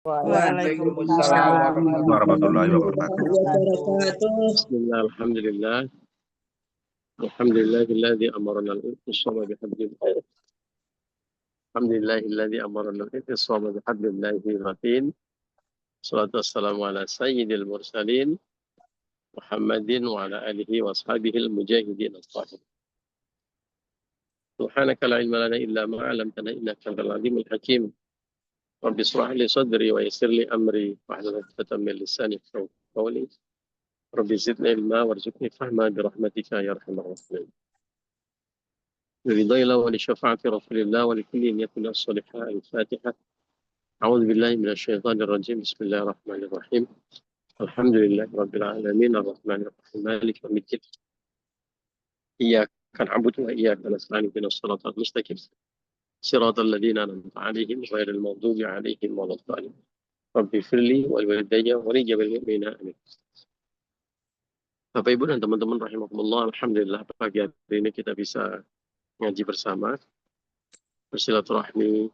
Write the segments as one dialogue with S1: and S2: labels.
S1: Waalaikumsalam
S2: Waalaikumsalam
S1: warahmatullahi
S2: warahmatullahi
S1: wabarakatuh.
S2: Bismillah, alhamdulillah. Alhamdulillahilladzi amarna al-intisama bihablillah. Alhamdulillahilladzi amarna al-intisama bihablillahi matin. Salatu wassalamu ala sayyidil mursalin Muhammadin wa ala alihi wa ashabihi al-mujahidin as-sahihin. Subhanaka la ilma lana illa ma 'allamtana innaka antal alimul hakim. Rabbi shrah li sadri wa yassir li amri wahlul 'uqdatam min lisani yafqahu qawli. Rabbi zidni ilma warzuqni fahma bi rahmatika ya arhamar rahimin. برضا الله ولشفاعة رسول الله ولكل نية الصالحة. الفاتحة. أعوذ بالله من الشيطان الرجيم. بسم الله الرحمن الرحيم. الحمد لله رب العالمين الرحمن الرحيم مالك يوم الدين. إياك نعبد وإياك نستعين اهدنا الصراط المستقيم صراط الذين أنعمت عليهم غير المغضوب عليهم ولا الضالين. رب اغفر لي ولوالدي ولجميع المؤمنين آمين. Bapak Ibu dan teman-teman rahimakumullah, alhamdulillah pagi hari ini kita bisa ngaji bersama, bersilaturahmi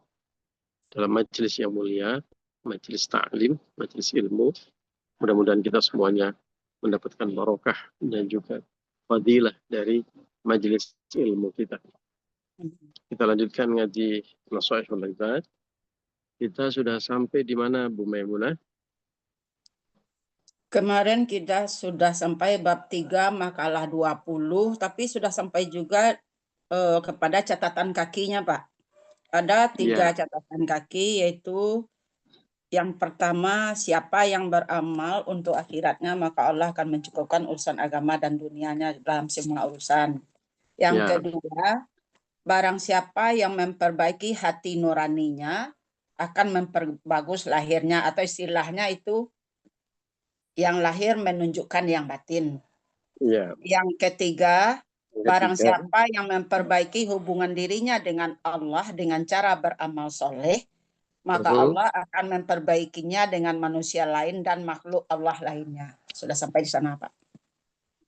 S2: dalam majelis yang mulia, majelis ta'lim, majelis ilmu. Mudah-mudahan kita semuanya mendapatkan barokah dan juga fadilah dari majelis ilmu kita. Kita lanjutkan ngaji Nasaihul Ibad. Kita sudah sampai di mana, Bu Maimunah?
S1: Kemarin kita sudah sampai bab 3 makalah 20, tapi sudah sampai juga kepada catatan kakinya, Pak. Ada 3 catatan kaki, yaitu yang pertama, siapa yang beramal untuk akhiratnya, maka Allah akan mencukupkan urusan agama dan dunianya dalam semua urusan. Yang kedua, barang siapa yang memperbaiki hati nuraninya, akan memperbagus lahirnya, atau istilahnya itu yang lahir menunjukkan yang batin. Yang ketiga, barang siapa yang memperbaiki hubungan dirinya dengan Allah dengan cara beramal soleh, maka Allah akan memperbaikinya dengan manusia lain dan makhluk Allah lainnya. Sudah sampai di sana, Pak.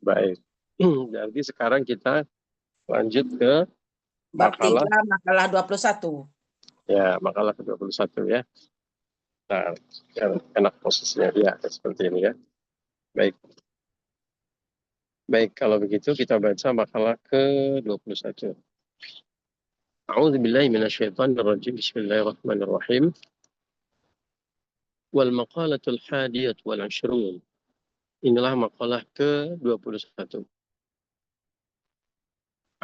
S2: Baik. Jadi sekarang kita lanjut ke
S1: bab 3, makalah 21.
S2: Ya, makalah ke-21 ya. Nah, enak posisinya ya, seperti ini ya. Baik. Baik, kalau begitu kita baca makalah ke-21. A'udzu billahi minasyaitonir rajim. Bismillahirrahmanirrahim. Wal maqalatul hadiyah wal 20. Inilah makalah ke-21.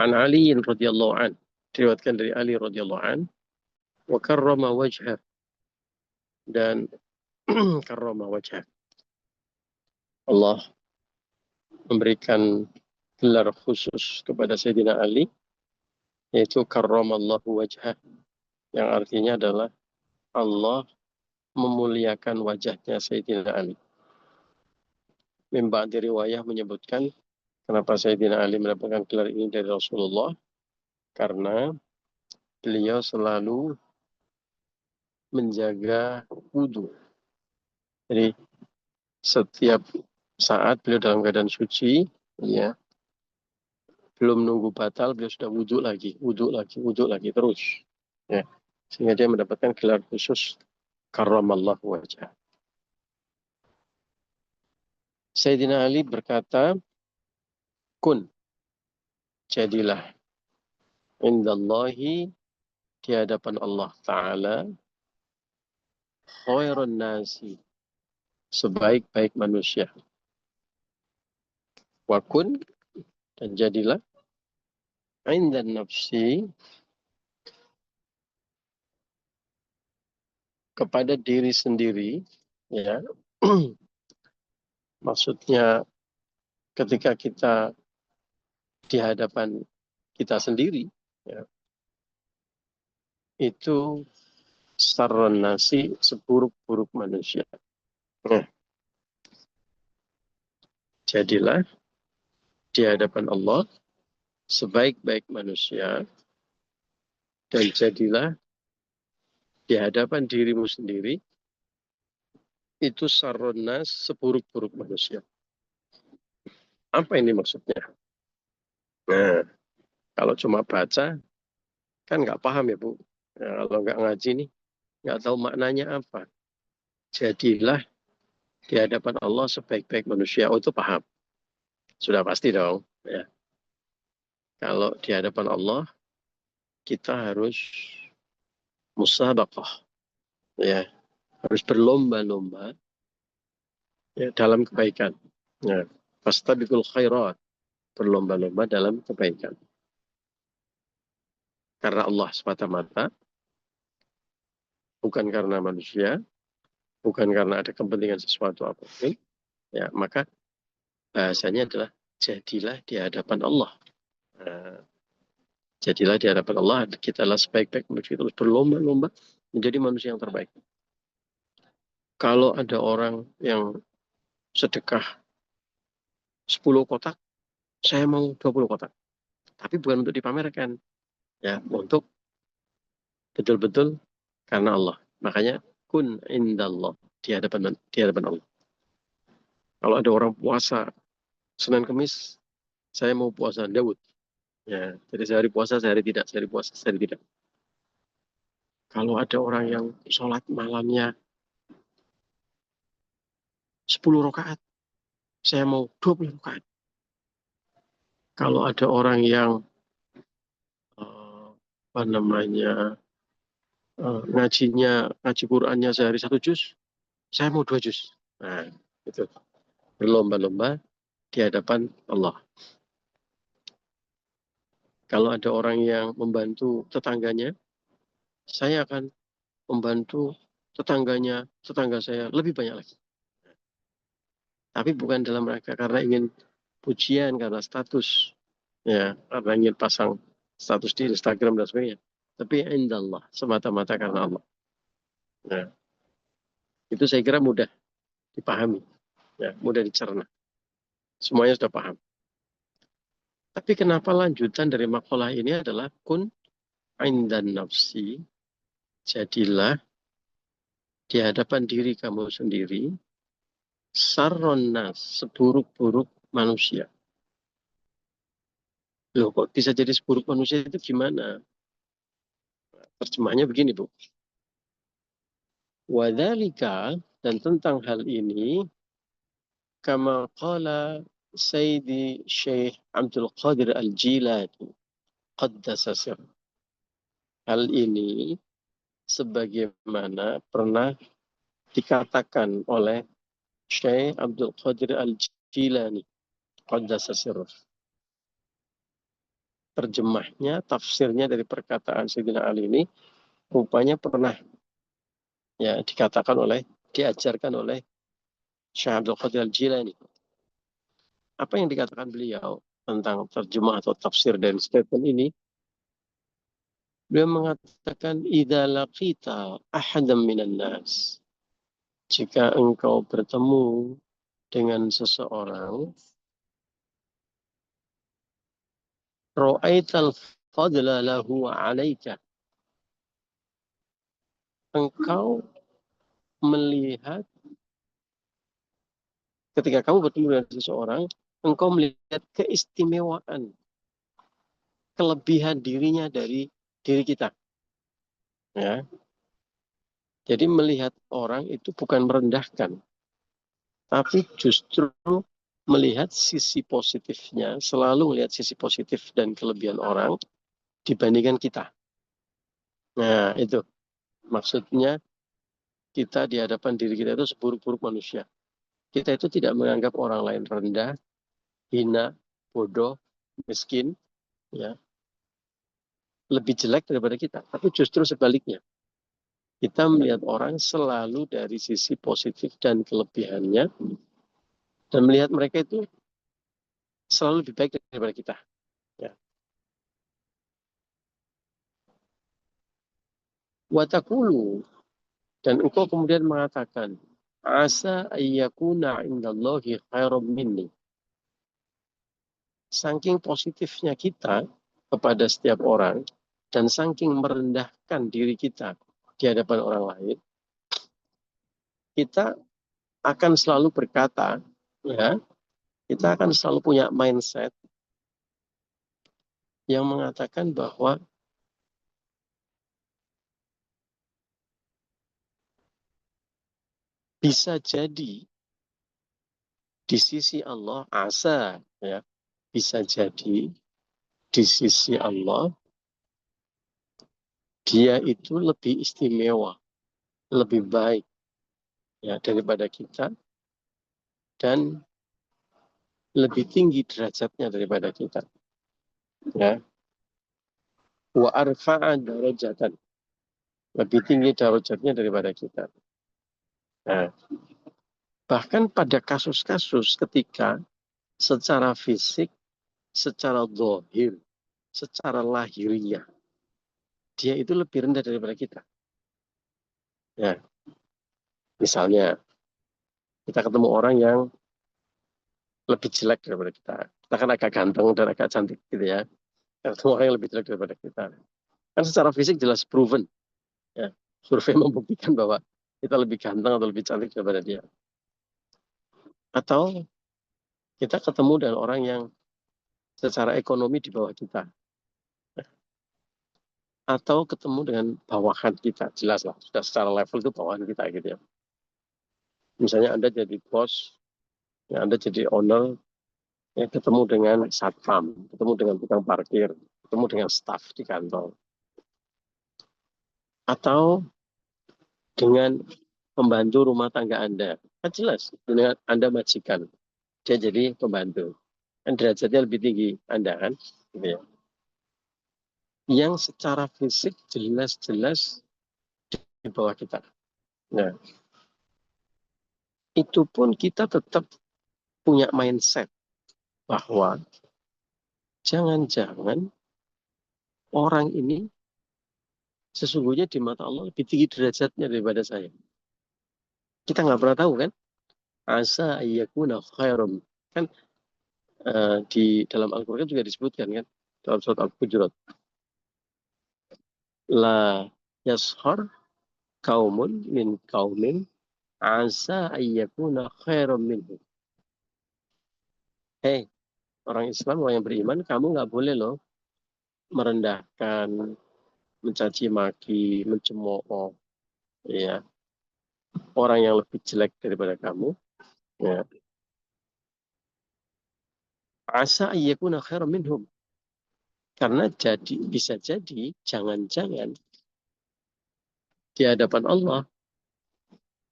S2: An Ali radhiyallahu an. Diriwayatkan dari Ali radhiyallahu an. Wa karrama wajhah. Dan karrama wajhah. Allah memberikan gelar khusus kepada Sayyidina Ali, yaitu karramallahu wajhah, yang artinya adalah Allah memuliakan wajahnya Sayyidina Ali. Mimba di riwayah menyebutkan kenapa Sayyidina Ali mendapatkan gelar ini dari Rasulullah, karena beliau selalu menjaga wudhu. Jadi setiap saat beliau dalam keadaan suci, ya, belum nunggu batal, beliau sudah wudhu lagi terus. Ya. Sehingga dia mendapatkan gelar khusus karramallahu wajah. Sayyidina Ali berkata, kun, jadilah, indallahi, di hadapan Allah Ta'ala, khairun nasi, sebaik-baik manusia. Wa kun, dan jadilah, indan nafsi, kepada diri sendiri, ya. Maksudnya ketika kita di hadapan kita sendiri, ya, itu sarron nasi, seburuk-buruk manusia. Nah, jadilah di hadapan Allah sebaik-baik manusia, dan jadilah di hadapan dirimu sendiri itu sarron nas, seburuk-buruk manusia. Apa ini maksudnya? Nah, kalau cuma baca kan nggak paham ya Bu. Nah, kalau nggak ngaji nih nggak tahu maknanya apa. jadilah di hadapan Allah sebaik-baik manusia. Oh, itu paham. Sudah pasti dong. Ya. Kalau di hadapan Allah, kita harus musabaqah. Ya. Harus berlomba-lomba ya, dalam kebaikan. Ya. Fastabiqul khairat. Berlomba-lomba dalam kebaikan. Karena Allah semata-mata, bukan karena manusia, bukan karena ada kepentingan sesuatu apapun, ya, maka bahasanya adalah jadilah di hadapan Allah. Nah, jadilah di hadapan Allah, kita adalah sebaik-baik manusia, terus berlomba-lomba menjadi manusia yang terbaik. Kalau ada orang yang sedekah 10 kotak, saya mau 20 kotak. Tapi bukan untuk dipamerkan, ya, untuk betul-betul karena Allah. Makanya kun indallah, di hadapan Allah. Kalau ada orang puasa Senin Kemis, saya mau puasa Daud. Ya, jadi sehari puasa, sehari tidak, sehari puasa, sehari tidak. Kalau ada orang yang sholat malamnya 10 rakaat, saya mau 20 rakaat. Kalau ada orang yang apa namanya ngaji Qurannya sehari 1 juz, saya mau 2 juz. Nah, itu berlomba-lomba di hadapan Allah. Kalau ada orang yang membantu tetangganya, saya akan membantu tetangga saya lebih banyak lagi. Tapi bukan dalam rangka karena ingin pujian, karena status, ya, karena ingin pasang status di Instagram dan sebagainya. Tapi indallah, semata-mata karena Allah. Nah, itu saya kira mudah dipahami, ya, mudah dicerna. Semuanya sudah paham. Tapi kenapa lanjutan dari makalah ini adalah kun indan nafsi, jadilah di hadapan diri kamu sendiri, sarron nas, seburuk-buruk manusia. Loh, kok bisa jadi seburuk manusia itu gimana? Terjemahnya begini, Bu. Wadhalika, dan tentang hal ini, kama qala Sayyidi Syekh Abdul Qadir Al-Jilani, qaddasa sir. Hal ini sebagaimana pernah dikatakan oleh Syekh Abdul Qadir Al-Jilani, qaddasa sir. Terjemahnya, tafsirnya dari perkataan Sayyidina Ali ini, rupanya pernah ya diajarkan oleh Syekh Abdul Qadir Al-Jilani. Apa yang dikatakan beliau tentang terjemah atau tafsir dari statement ini? Beliau mengatakan, idza laqita ahadam minan nas. Jika engkau bertemu dengan seseorang, ra'aital fadla lahu 'alaika. Engkau melihat, ketika kamu bertemu dengan seseorang, engkau melihat keistimewaan, kelebihan dirinya dari diri kita. Ya. Jadi melihat orang itu bukan merendahkan, tapi justru melihat sisi positifnya, selalu melihat sisi positif dan kelebihan orang dibandingkan kita. Nah, itu maksudnya, kita di hadapan diri kita itu seburuk-buruk manusia. Kita itu tidak menganggap orang lain rendah, hina, bodoh, miskin, ya, lebih jelek daripada kita. Tapi justru sebaliknya. Kita melihat orang selalu dari sisi positif dan kelebihannya, dan melihat mereka itu selalu lebih baik daripada kita. Ya. Watakulu, dan engkau kemudian mengatakan, asa ayyakuna indallahi khairum minni. Saking positifnya kita kepada setiap orang, dan saking merendahkan diri kita di hadapan orang lain, kita akan selalu berkata, ya, kita akan selalu punya mindset yang mengatakan bahwa bisa jadi di sisi Allah asa, ya, bisa jadi di sisi Allah dia itu lebih istimewa, lebih baik, ya, daripada kita, dan lebih tinggi derajatnya daripada kita, ya. Wa arfa'a darajatan, lebih tinggi derajatnya daripada kita. Nah, bahkan pada kasus-kasus ketika secara fisik, secara zahir, secara lahiriah, dia itu lebih rendah daripada kita. Ya, misalnya kita ketemu orang yang lebih jelek daripada kita. Kita kan agak ganteng dan agak cantik gitu ya. Kita ketemu orang yang lebih jelek daripada kita. Kan secara fisik jelas proven. Ya. Survei membuktikan bahwa kita lebih ganteng atau lebih cantik daripada dia. Atau kita ketemu dengan orang yang secara ekonomi di bawah kita. Atau ketemu dengan bawahan kita. Jelas lah, sudah secara level itu bawahan kita gitu ya. Misalnya Anda jadi bos, ya Anda jadi owner, ya ketemu dengan satpam, ketemu dengan tukang parkir, ketemu dengan staf di kantor. Atau dengan pembantu rumah tangga Anda. Kan jelas, dengan Anda majikan, dia jadi pembantu. Kan derajatnya lebih tinggi Anda kan. Gitu ya. Yang secara fisik jelas-jelas di bawah kita. Nah, itu pun kita tetap punya mindset bahwa jangan-jangan orang ini sesungguhnya di mata Allah lebih tinggi derajatnya daripada saya. Kita nggak pernah tahu kan. Asa ayyakuna khairum. Kan di dalam Al-Quran juga disebutkan kan. Dalam surat Al-Hujurat. La yashar kaumun min kaumin asa ayyakuna khairum minhu. Hei, orang Islam, orang yang beriman, kamu nggak boleh loh merendahkan, mencaci maki, mencemooh, ya, orang yang lebih jelek daripada kamu. Ya. Asa ayyakuna khairum minhum. Karena bisa jadi, jangan-jangan di hadapan Allah,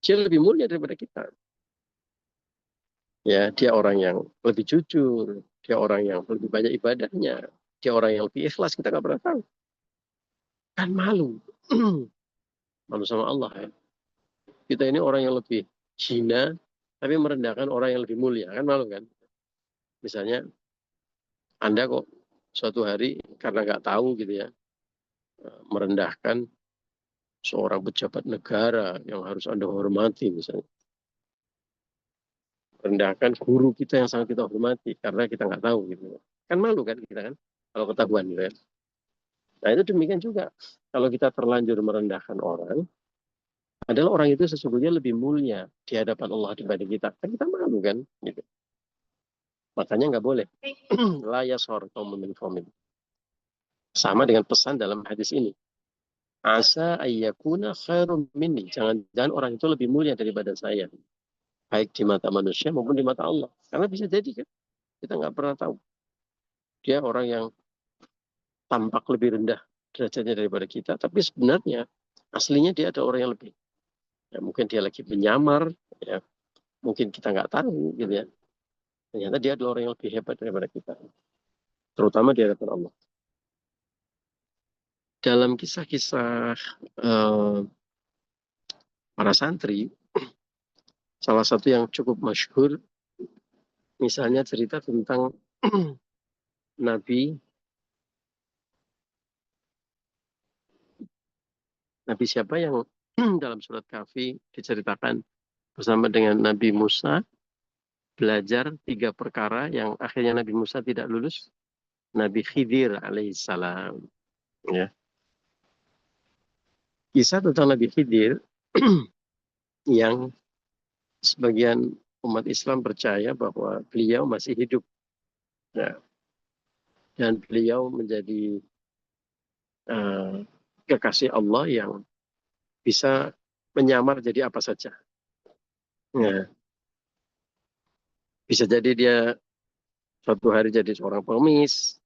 S2: dia lebih mulia daripada kita. Ya, dia orang yang lebih jujur, dia orang yang lebih banyak ibadahnya, dia orang yang lebih ikhlas, kita nggak pernah tahu. Kan malu. Malu sama Allah ya. Kita ini orang yang lebih hina, tapi merendahkan orang yang lebih mulia. Kan malu kan? Misalnya, Anda kok suatu hari karena nggak tahu gitu ya, merendahkan seorang pejabat negara yang harus Anda hormati misalnya. Rendahkan guru kita yang sangat kita hormati karena kita nggak tahu gitu. Kan malu kan kita kan kalau ketahuan gitu ya. Nah itu demikian juga kalau kita terlanjur merendahkan orang, adalah orang itu sesungguhnya lebih mulia di hadapan Allah dibanding kita. Kan kita malu kan gitu. Makanya nggak boleh. La yashar qaumun min qaumin. Sama dengan pesan dalam hadis ini. Asa ayyakuna khairum minni. Jangan orang itu lebih mulia daripada saya. Baik di mata manusia maupun di mata Allah. Karena bisa jadi kan. Kita nggak pernah tahu. Dia orang yang tampak lebih rendah derajatnya daripada kita. Tapi sebenarnya aslinya dia ada orang yang lebih. Ya, mungkin dia lagi menyamar. Ya, mungkin kita nggak tahu gitu ya. Ternyata dia adalah orang yang lebih hebat daripada kita. Terutama di hadapan Allah. Dalam kisah-kisah para santri, salah satu yang cukup masyhur, misalnya cerita tentang Nabi siapa yang dalam surat Kahfi diceritakan bersama dengan Nabi Musa belajar 3 perkara yang akhirnya Nabi Musa tidak lulus. Nabi Khidir alaihissalam. Ya. Kisah tentang Nabi Khidir yang sebagian umat Islam percaya bahwa beliau masih hidup. Ya. Dan beliau menjadi kekasih Allah yang bisa menyamar jadi apa saja. Nah, bisa jadi dia suatu hari jadi seorang pengemis,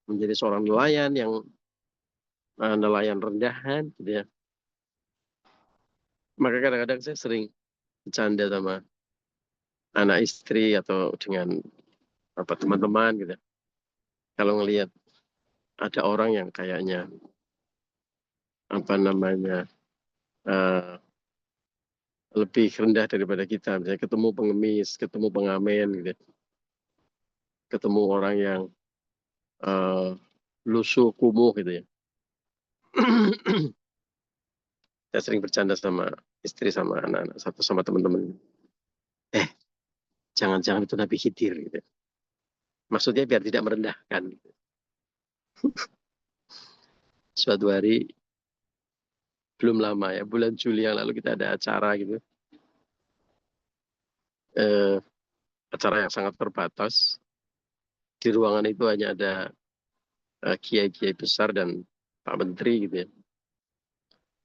S2: menjadi seorang nelayan yang nelayan rendahan, gitu ya. Maka kadang-kadang saya sering bercanda sama anak istri atau dengan apa teman-teman gitu. Kalau ngelihat ada orang yang kayaknya apa namanya eh, lebih rendah daripada kita, misalnya ketemu pengemis, ketemu pengamen gitu, ketemu orang yang eh, lusuh kumuh gitu ya. Saya sering bercanda sama istri sama anak-anak satu sama teman-teman. Eh, jangan-jangan itu Nabi Khidir gitu. Maksudnya biar tidak merendahkan. Gitu. Suatu hari belum lama ya, bulan Juli yang lalu kita ada acara gitu. Eh, acara yang sangat terbatas. Di ruangan itu hanya ada kiai-kiai besar dan Pak Menteri gitu ya.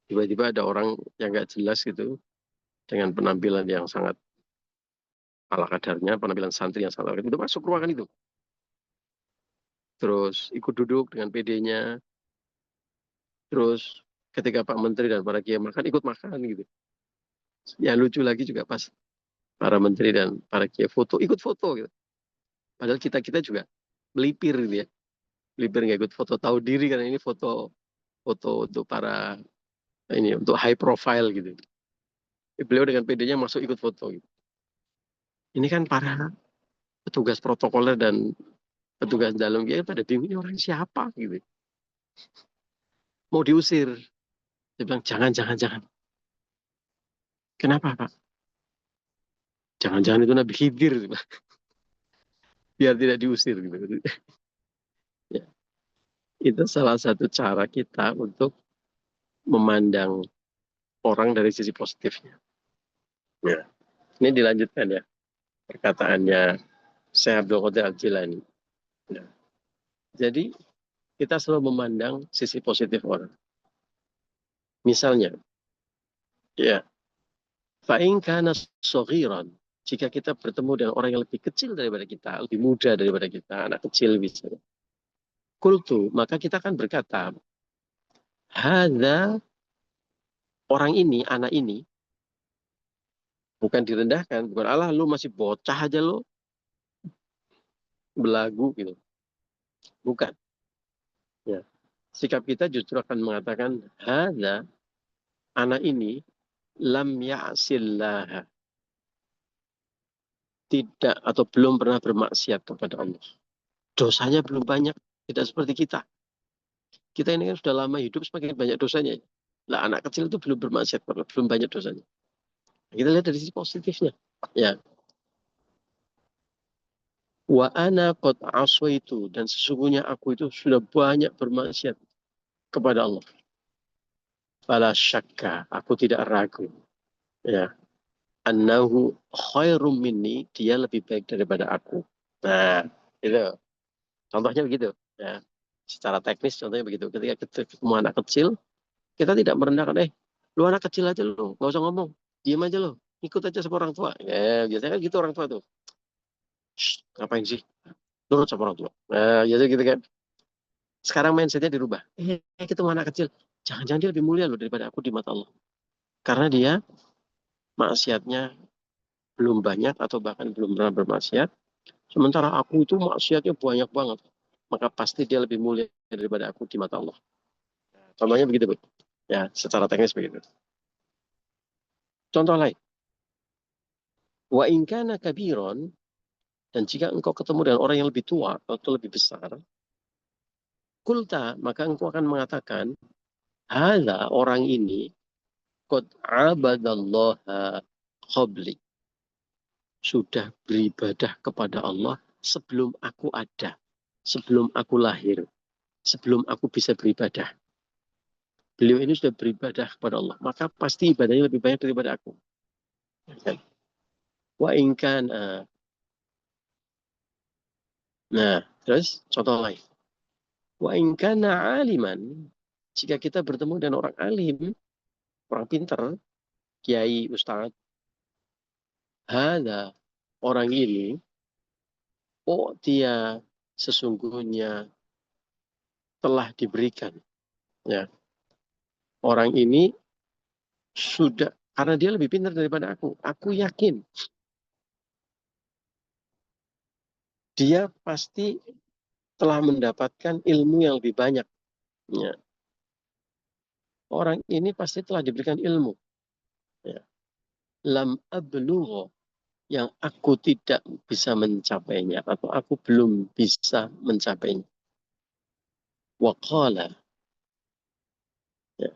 S2: Tiba-tiba ada orang yang nggak jelas gitu dengan penampilan yang sangat ala kadarnya, penampilan santri yang sangat ala kadarnya, itu masuk ruangan itu. Terus ikut duduk dengan PD-nya. Terus ketika Pak Menteri dan para kiai makan, ikut makan gitu. Yang lucu lagi juga pas para menteri dan para kiai foto, ikut foto gitu. Padahal kita-kita juga melipir gitu ya. Melipir nggak ikut foto, tahu diri karena ini foto foto untuk para ini untuk high profile gitu. Beliau dengan PD-nya masuk ikut foto gitu. Ini kan para petugas protokoler dan petugas dalam dia pada bingung ini orang siapa gitu. Mau diusir. Dia bilang jangan, jangan, jangan. Kenapa Pak? Jangan-jangan itu Nabi Khidir. Biar tidak diusir gitu. Ya, itu salah satu cara kita untuk memandang orang dari sisi positifnya. Ya. Ini dilanjutkan ya perkataannya Syekh Abdul Qadir Al-Jilani. Ya. Jadi kita selalu memandang sisi positif orang. Misalnya, ya, fa'in kana soghiran. Jika kita bertemu dengan orang yang lebih kecil daripada kita, lebih muda daripada kita, anak kecil misalnya. Kultu, maka kita akan berkata, hadza orang ini, anak ini, bukan direndahkan, bukan Allah lu masih bocah aja lu, belagu gitu. Bukan. Ya. Sikap kita justru akan mengatakan, hadza anak ini lam ya'sillah, tidak atau belum pernah bermaksiat kepada Allah. Dosanya belum banyak, tidak seperti kita. Kita ini kan sudah lama hidup semakin banyak dosanya. Lah anak kecil itu belum bermaksiat, belum banyak dosanya. Kita lihat dari sisi positifnya. Ya. Wa ana qad aswaitu, dan sesungguhnya aku itu sudah banyak bermaksiat kepada Allah. Fala syakka, aku tidak ragu. Ya. Annahu khairum minni, dia lebih baik daripada aku. Nah, itu. Contohnya begitu. Ya. Secara teknis contohnya begitu. Ketika kita ketemu anak kecil, kita tidak merendahkan, lu anak kecil aja lu, nggak usah ngomong, diem aja lu, ikut aja sama orang tua. Ya, biasanya kan gitu orang tua tuh. Ngapain sih? Nurut sama orang tua. Nah, biasanya gitu kan. Sekarang mindsetnya dirubah. Kita anak kecil. Jangan-jangan dia lebih mulia loh daripada aku di mata Allah. Karena dia maksiatnya belum banyak atau bahkan belum pernah bermaksiat. Sementara aku itu maksiatnya banyak banget. Maka pasti dia lebih mulia daripada aku di mata Allah. Contohnya begitu, Bu. Ya, secara teknis begitu. Contoh lain. Wa in kana kabiron, dan jika engkau ketemu dengan orang yang lebih tua atau lebih besar, kulta, maka engkau akan mengatakan, hadza orang ini qad abadallaha qabli, sudah beribadah kepada Allah sebelum aku ada, sebelum aku lahir, sebelum aku bisa beribadah. Beliau ini sudah beribadah kepada Allah, maka pasti ibadahnya lebih banyak daripada aku. Wa inkan, nah terus contoh lain. Wa inkana aliman, jika kita bertemu dengan orang alim, orang pintar, kiai, ustadz, ada orang ini, oh dia sesungguhnya telah diberikan. Ya, orang ini sudah, karena dia lebih pintar daripada aku yakin dia pasti telah mendapatkan ilmu yang lebih banyak. Ya. Orang ini pasti telah diberikan ilmu. Ya. Lam ablugho, yang aku tidak bisa mencapainya atau aku belum bisa mencapainya. Waqala, ya,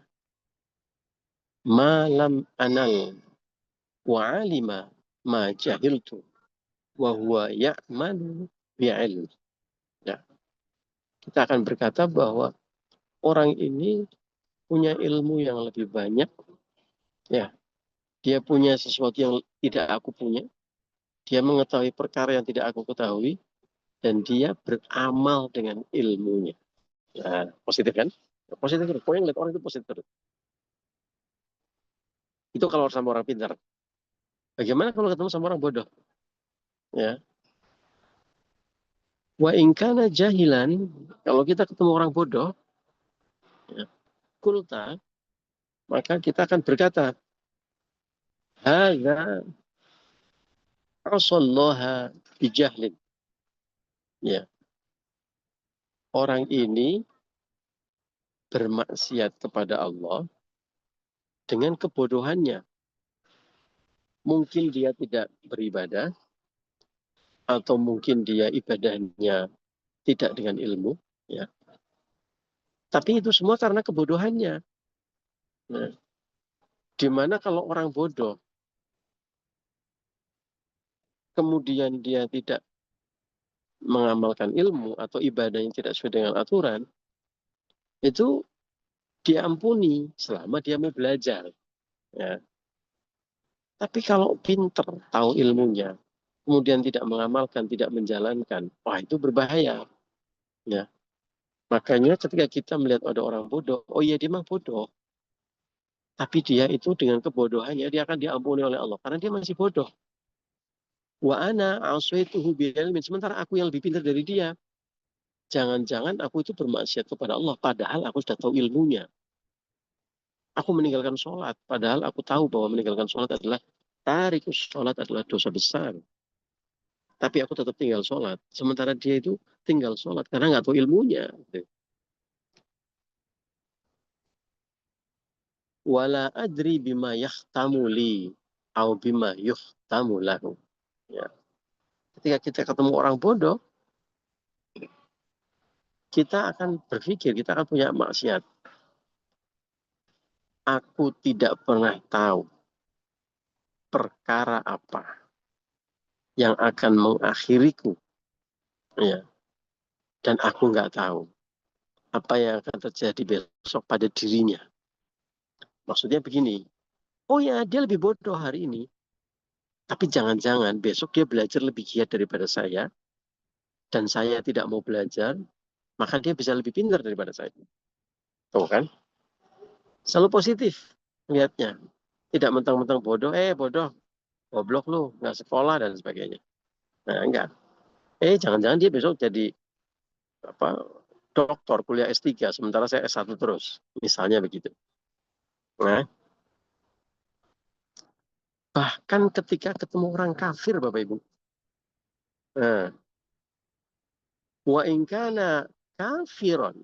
S2: ma lam anal wa alima ma jahiltu wa huwa ya'malu bi'ilm. Ya. Kita akan berkata bahwa orang ini punya ilmu yang lebih banyak, ya. Dia punya sesuatu yang tidak aku punya, dia mengetahui perkara yang tidak aku ketahui, dan dia beramal dengan ilmunya. Nah, positif kan? Positif terus. Pokoknya ngeliat orang itu positif terus. Itu kalau sama orang pintar. Bagaimana kalau ketemu sama orang bodoh? Ya. Wa ingkana jahilan, kalau kita ketemu orang bodoh, ya, kulta, maka kita akan berkata, hadza asallaha bijahlin. Ya. Orang ini bermaksiat kepada Allah dengan kebodohannya. Mungkin dia tidak beribadah, atau mungkin dia ibadahnya tidak dengan ilmu, ya. Tapi itu semua karena kebodohannya. Nah, dimana kalau orang bodoh, kemudian dia tidak mengamalkan ilmu atau ibadah yang tidak sesuai dengan aturan, itu diampuni selama dia mau belajar. Ya. Tapi kalau pinter, tahu ilmunya, kemudian tidak mengamalkan, tidak menjalankan, wah itu berbahaya. Ya. Makanya ketika kita melihat ada orang bodoh, oh iya dia memang bodoh. Tapi dia itu dengan kebodohannya, dia akan diampuni oleh Allah. Karena dia masih bodoh. Wa ana aswaituhu bi'ilmin. Sementara aku yang lebih pintar dari dia. Jangan-jangan aku itu bermaksiat kepada Allah. Padahal aku sudah tahu ilmunya. Aku meninggalkan sholat. Padahal aku tahu bahwa meninggalkan sholat adalah tarikus sholat adalah dosa besar. Tapi aku tetap tinggal sholat. Sementara dia itu tinggal sholat karena nggak tahu ilmunya. Wala adri bima yahtamu li au bima yuhtamu lahu. Ya. Ketika kita ketemu orang bodoh, kita akan berpikir, kita akan punya maksiat. Aku tidak pernah tahu perkara apa yang akan mengakhiriku, ya. Dan aku nggak tahu apa yang akan terjadi besok pada dirinya. Maksudnya begini, oh ya dia lebih bodoh hari ini, tapi jangan-jangan besok dia belajar lebih giat daripada saya, dan saya tidak mau belajar, maka dia bisa lebih pintar daripada saya. Tuh kan? Selalu positif lihatnya. Tidak mentang-mentang bodoh, bodoh, goblok lu, nggak sekolah dan sebagainya. Nah, enggak. Jangan-jangan dia besok jadi apa doktor kuliah S3 sementara saya S1 terus. Misalnya begitu. Nah, bahkan ketika ketemu orang kafir Bapak Ibu. Nah, wa ingkana kafiron.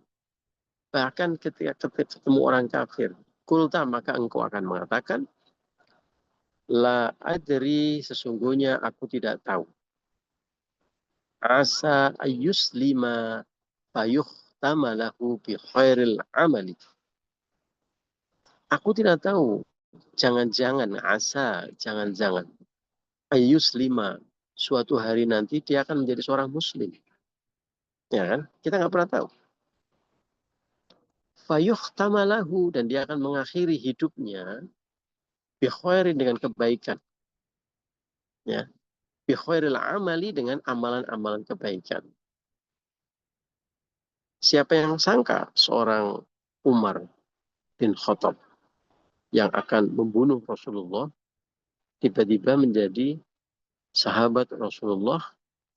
S2: Bahkan ketika ketemu orang kafir, kulta maka engkau akan mengatakan la adri, sesungguhnya aku tidak tahu. Asa ayus lima payuh tamalahu bi khairil amali. Aku tidak tahu. Jangan-jangan asa, jangan-jangan ayus lima, suatu hari nanti dia akan menjadi seorang muslim. Ya kan? Kita nggak pernah tahu. Fayuh tamalahu, dan dia akan mengakhiri hidupnya bi khairin, dengan kebaikan. Ya. Bi khairil amali, dengan amalan-amalan kebaikan. Siapa yang sangka seorang Umar bin Khattab yang akan membunuh Rasulullah tiba-tiba menjadi sahabat Rasulullah,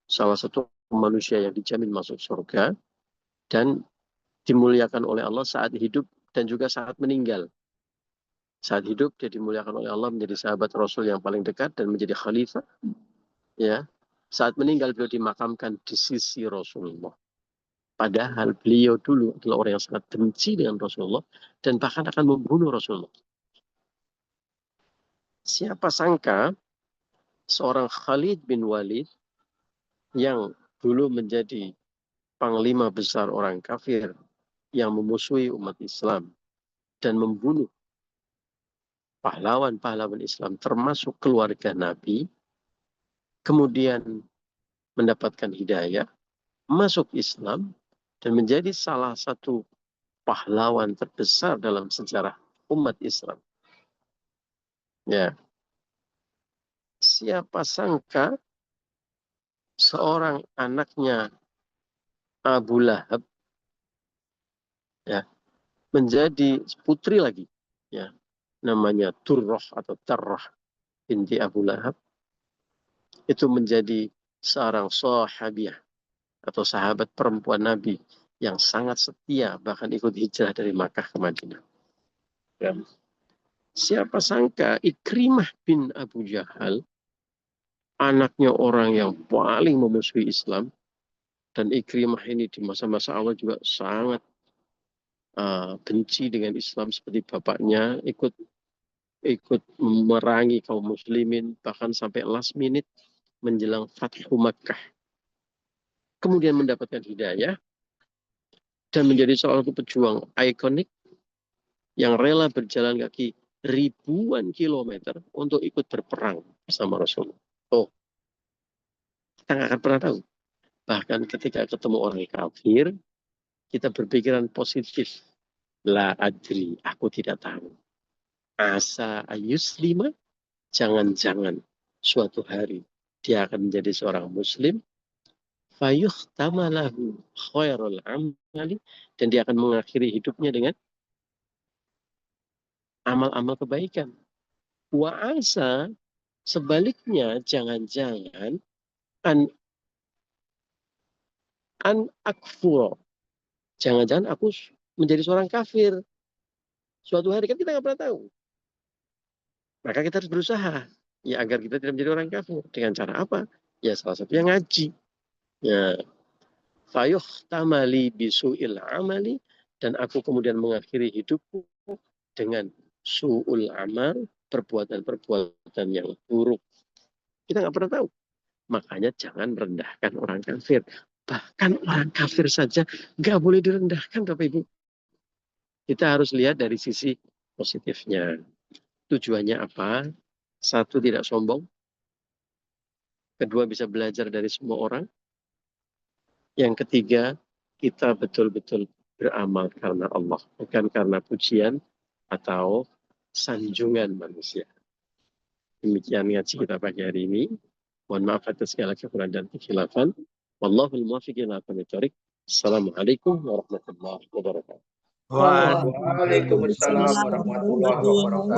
S2: salah satu manusia yang dijamin masuk surga dan dimuliakan oleh Allah saat hidup dan juga saat meninggal. Saat hidup dia dimuliakan oleh Allah menjadi sahabat Rasul yang paling dekat dan menjadi khalifah. Ya, saat meninggal beliau dimakamkan di sisi Rasulullah. Padahal beliau dulu adalah orang yang sangat benci dengan Rasulullah dan bahkan akan membunuh Rasulullah. Siapa sangka seorang Khalid bin Walid yang dulu menjadi panglima besar orang kafir yang memusuhi umat Islam dan membunuh pahlawan-pahlawan Islam termasuk keluarga Nabi, kemudian mendapatkan hidayah, masuk Islam dan menjadi salah satu pahlawan terbesar dalam sejarah umat Islam. Ya. Siapa sangka seorang anaknya Abu Lahab ya menjadi putri lagi ya, namanya Turrah atau Tarrah binti Abu Lahab, itu menjadi seorang sahabiah atau sahabat perempuan Nabi yang sangat setia, bahkan ikut hijrah dari Makkah ke Madinah. Ya. Siapa sangka Ikrimah bin Abu Jahal, anaknya orang yang paling memusuhi Islam, dan Ikrimah ini di masa-masa awal juga sangat benci dengan Islam seperti bapaknya, ikut memerangi kaum muslimin bahkan sampai last minute menjelang Fathu Makkah. Kemudian mendapatkan hidayah dan menjadi salah satu pejuang ikonik yang rela berjalan kaki ribuan kilometer untuk ikut berperang bersama Rasulullah. Oh, kita nggak akan pernah tahu. Bahkan ketika ketemu orang kafir, kita berpikiran positif. La adri, aku tidak tahu. Asa ayuslima, jangan-jangan suatu hari dia akan menjadi seorang muslim, fayuhtamalahu khairul amali, dan dia akan mengakhiri hidupnya dengan amal-amal kebaikan. Wa asa, sebaliknya jangan-jangan an akfur, jangan-jangan aku menjadi seorang kafir suatu hari, kan kita nggak pernah tahu. Maka kita harus berusaha ya agar kita tidak menjadi orang kafir. Dengan cara apa? Ya salah satu yang ngaji. Ya, fayuhtamali bisu'il amali, dan aku kemudian mengakhiri hidupku dengan su'ul amal, perbuatan-perbuatan yang buruk. Kita nggak pernah tahu. Makanya jangan merendahkan orang kafir. Bahkan orang kafir saja nggak boleh direndahkan, Bapak Ibu. Kita harus lihat dari sisi positifnya. Tujuannya apa? Satu, tidak sombong. Kedua, bisa belajar dari semua orang. Yang ketiga, kita betul-betul beramal karena Allah, bukan karena pujian atau sanjungan manusia. Demikian ngaji kita pagi hari ini. Mohon maaf atas segala kekurangan dan kekhilafan. Wallahul muwaffiq ila aqwamit thoriq. Assalamualaikum warahmatullahi wabarakatuh.
S3: Waalaikumsalam warahmatullahi wabarakatuh.